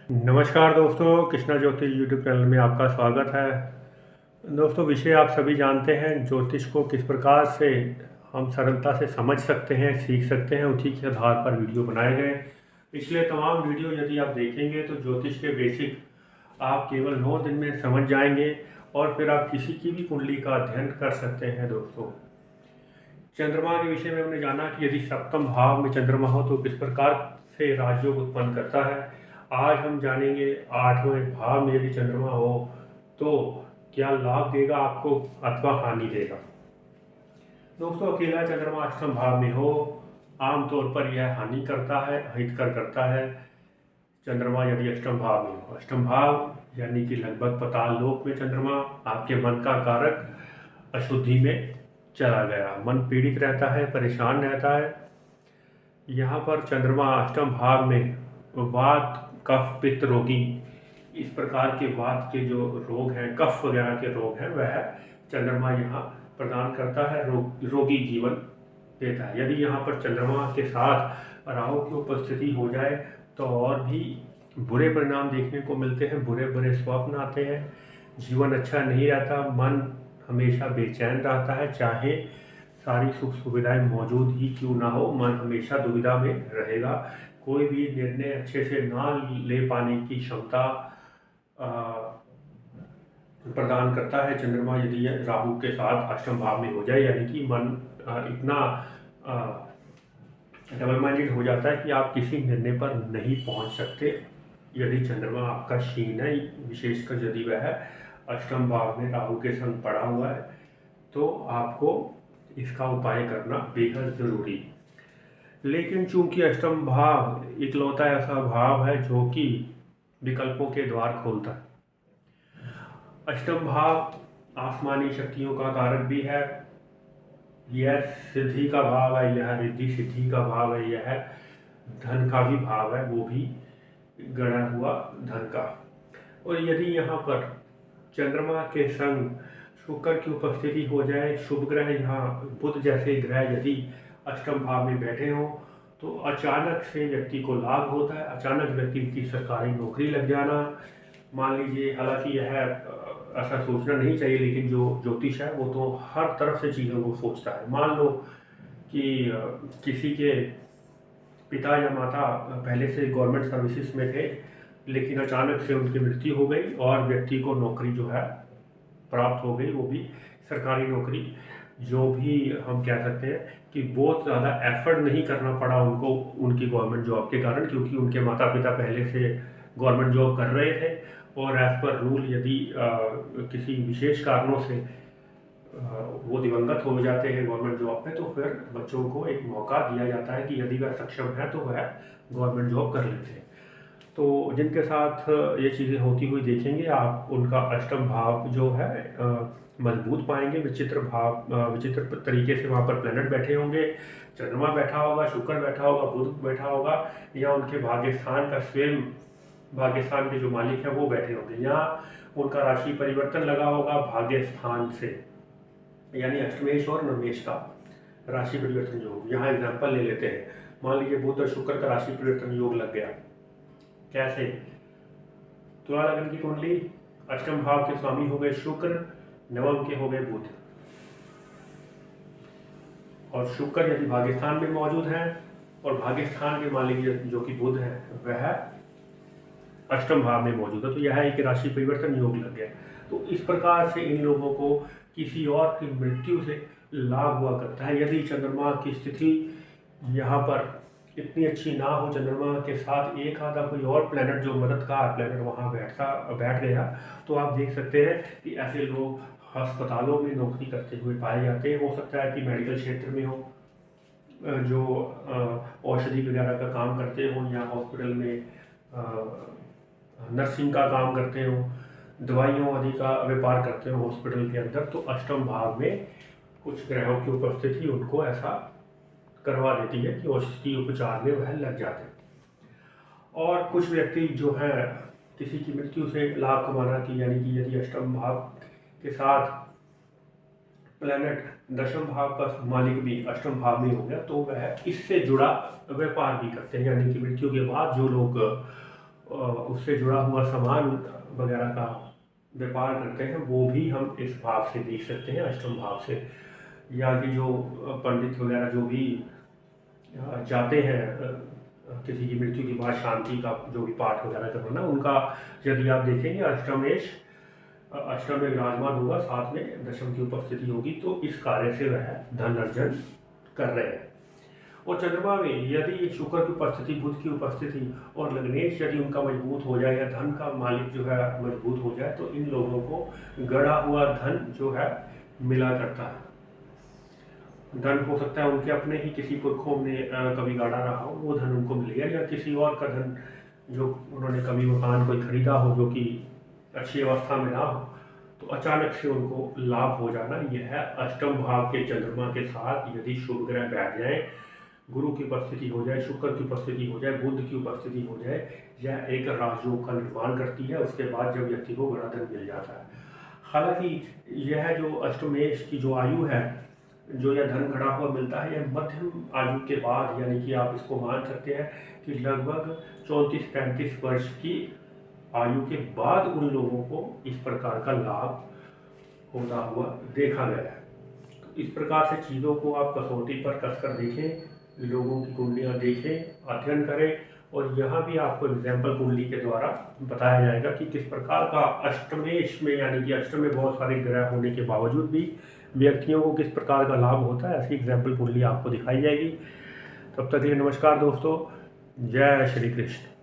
नमस्कार दोस्तों, कृष्णा ज्योतिष यूट्यूब चैनल में आपका स्वागत है। दोस्तों, विषय आप सभी जानते हैं, ज्योतिष को किस प्रकार से हम सरलता से समझ सकते हैं, सीख सकते हैं। उसी के आधार पर वीडियो बनाए गए। पिछले तमाम वीडियो यदि आप देखेंगे तो ज्योतिष के बेसिक आप केवल 9 दिन में समझ जाएंगे और फिर आप किसी की भी कुंडली का अध्ययन कर सकते हैं। दोस्तों, चंद्रमा के विषय में हमने जाना कि यदि सप्तम भाव में चंद्रमा हो तो किस प्रकार से राजयोग उत्पन्न करता है। आज हम जानेंगे 8वें भाव में यदि चंद्रमा हो तो क्या लाभ देगा आपको अथवा हानि देगा। दोस्तों, अकेला चंद्रमा अष्टम भाव में हो आमतौर पर यह हानि करता है, अहितकर करता है। चंद्रमा यदि अष्टम भाव में हो, अष्टम भाव यानी कि लगभग पाताल लोक में चंद्रमा आपके मन का कारक अशुद्धि में चला गया, मन पीड़ित रहता है, परेशान रहता है। यहाँ पर चंद्रमा अष्टम भाव में वात कफ पित्त रोगी, इस प्रकार के वात के जो रोग हैं, कफ वगैरह के रोग हैं, वह चंद्रमा यहाँ प्रदान करता है, रोगी जीवन देता है। यदि यहाँ पर चंद्रमा के साथ राहु की उपस्थिति हो जाए तो और भी बुरे परिणाम देखने को मिलते हैं, बुरे बुरे स्वप्न आते हैं, जीवन अच्छा नहीं रहता, मन हमेशा बेचैन रहता है। चाहे सारी सुख सुविधाएं मौजूद ही क्यों ना हो, मन हमेशा दुविधा में रहेगा। कोई भी निर्णय अच्छे से ना ले पाने की क्षमता प्रदान करता है चंद्रमा यदि राहु के साथ अष्टम भाव में हो जाए, यानी कि मन इतना डबल माइंडेड हो जाता है कि आप किसी निर्णय पर नहीं पहुंच सकते। यदि चंद्रमा आपका क्षीण है, विशेषकर यदि वह अष्टम भाव में राहु के संग पड़ा हुआ है, तो आपको इसका उपाय करना बेहद जरूरी। लेकिन चूंकि अष्टम भाव इकलौता ऐसा भाव है जो कि विकल्पों के द्वार खोलता है। अष्टम भाव आसमानी शक्तियों का कारक भी है, यह सिद्धि का भाव है, यह रिद्धि सिद्धि का भाव है, यह धन का भी भाव है, वो भी गणा हुआ धन का। और यदि यहाँ पर चंद्रमा के संग शुक्र की उपस्थिति हो जाए, शुभ ग्रह यहाँ बुध जैसे ग्रह यदि अष्टम भाव में बैठे हों, तो अचानक से व्यक्ति को लाभ होता है। अचानक व्यक्ति की सरकारी नौकरी लग जाना, मान लीजिए, हालांकि यह ऐसा सोचना नहीं चाहिए, लेकिन जो ज्योतिष है वो तो हर तरफ से चीज़ों को सोचता है। मान लो कि किसी के पिता या माता पहले से गवर्नमेंट सर्विसेज में थे, लेकिन अचानक से उनकी मृत्यु हो गई और व्यक्ति को नौकरी जो है प्राप्त हो गई, वो भी सरकारी नौकरी। जो भी हम कह सकते हैं कि बहुत ज़्यादा एफर्ट नहीं करना पड़ा उनको उनकी गवर्नमेंट जॉब के कारण, क्योंकि उनके माता पिता पहले से गवर्नमेंट जॉब कर रहे थे। और एज पर रूल यदि किसी विशेष कारणों से वो दिवंगत हो जाते हैं गवर्नमेंट जॉब पे, तो फिर बच्चों को एक मौका दिया जाता है कि यदि वह सक्षम है तो वह गवर्नमेंट जॉब कर लेते हैं। तो जिनके साथ ये चीज़ें होती हुई देखेंगे आप, उनका अष्टम भाव जो है मजबूत पाएंगे। विचित्र तरीके से वहाँ पर प्लैनेट बैठे होंगे, चंद्रमा बैठा होगा, शुक्र बैठा होगा, बुध बैठा होगा, या उनके भाग्य स्थान का स्वयं भाग्य स्थान के जो मालिक है वो बैठे होंगे। यहाँ उनका राशि परिवर्तन लगा होगा भाग्य स्थान से, यानी अष्टमेश और नवमेश का राशि परिवर्तन योग। यहाँ एग्जाम्पल ले लेते हैं, मान लीजिए बुध और शुक्र का राशि परिवर्तन योग लग गया। कैसे? तुला लगन की कुंडली, अष्टम भाव के स्वामी हो गए शुक्र, नवम के हो गए बुध, और शुक्र यदि भाग्य स्थान में मौजूद है और भाग्य स्थान के मालिक जो कि बुध है वह अष्टम भाव में मौजूद है, तो यह एक राशि परिवर्तन योग लग गया। तो इस प्रकार से इन लोगों को किसी और की मृत्यु से लाभ हुआ करता है। यदि चंद्रमा की स्थिति यहाँ पर इतनी अच्छी ना हो, चंद्रमा के साथ एक आधा कोई और प्लैनेट जो मददगार प्लैनेट वहाँ बैठ गया, तो आप देख सकते हैं कि ऐसे लोग अस्पतालों में नौकरी करते हुए पाए जाते हैं। हो सकता है कि मेडिकल क्षेत्र में हो, जो औषधि वगैरह का काम करते हों, या हॉस्पिटल में नर्सिंग का काम करते हो, दवाइयों आदि का व्यापार करते हो हॉस्पिटल के अंदर, तो अष्टम भाव में कुछ ग्रहों की उपस्थिति उनको ऐसा करवा देती है कि औषधि उपचार में वह लग जाते हैं। और कुछ व्यक्ति जो है किसी की मृत्यु से लाभ कमाना की, यानी कि यदि अष्टम भाव के साथ प्लैनेट दशम भाव का मालिक भी अष्टम भाव में हो गया, तो वह इससे जुड़ा व्यापार भी करते हैं। यानी कि मृत्यु के बाद जो लोग उससे जुड़ा हुआ सामान वगैरह का व्यापार करते हैं, वो भी हम इस भाव से देख सकते हैं, अष्टम भाव से। या कि जो पंडित वगैरह जो भी जाते हैं किसी की मृत्यु के बाद शांति का जो भी पाठ वगैरह करना, उनका यदि आप देखेंगे अष्टम में विराजमान होगा, साथ में दशम की उपस्थिति होगी, तो इस कार्य से वह धन अर्जन कर रहे हैं। और चंद्रमा में यदि शुक्र की उपस्थिति, बुध की उपस्थिति और लग्नेश यदि उनका मजबूत हो जाए या धन का मालिक जो है मजबूत हो जाए, तो इन लोगों को गड़ा हुआ धन जो है मिला करता है। धन हो सकता है उनके अपने ही किसी पुरखों ने कभी गाड़ा रहा हो, वो धन उनको मिल गया, या किसी और का धन जो उन्होंने कभी मकान कोई खरीदा हो जो कि अच्छी अवस्था में ना हो, तो अचानक से उनको लाभ हो जाना, यह है अष्टम भाव के चंद्रमा के साथ यदि शुभ ग्रह बैठ जाए, गुरु की उपस्थिति हो जाए, शुक्र की उपस्थिति हो जाए, बुध की उपस्थिति हो जाए, यह एक राजयोग का निर्माण करती है। उसके बाद जब व्यक्ति को बड़ा धन मिल जाता है। हालांकि यह जो अष्टमेश की जो आयु है, जो यह धन घड़ा हुआ मिलता है, यह मध्यम आयु के बाद, यानी कि आप इसको मान सकते हैं कि लगभग 34-35 वर्ष की आयु के बाद उन लोगों को इस प्रकार का लाभ होता हुआ देखा गया है। तो इस प्रकार से चीज़ों को आप कसौटी पर कसकर देखें, लोगों की कुंडलियाँ देखें, अध्ययन करें, और यहाँ भी आपको एग्जाम्पल कुंडली के द्वारा बताया जाएगा कि किस प्रकार का अष्टमेश में, यानी कि अष्टम में बहुत सारे ग्रह होने के बावजूद भी व्यक्तियों को किस प्रकार का लाभ होता है, ऐसी एग्जाम्पल कुंडली आपको दिखाई जाएगी। तब तक के लिए नमस्कार दोस्तों, जय श्री कृष्ण।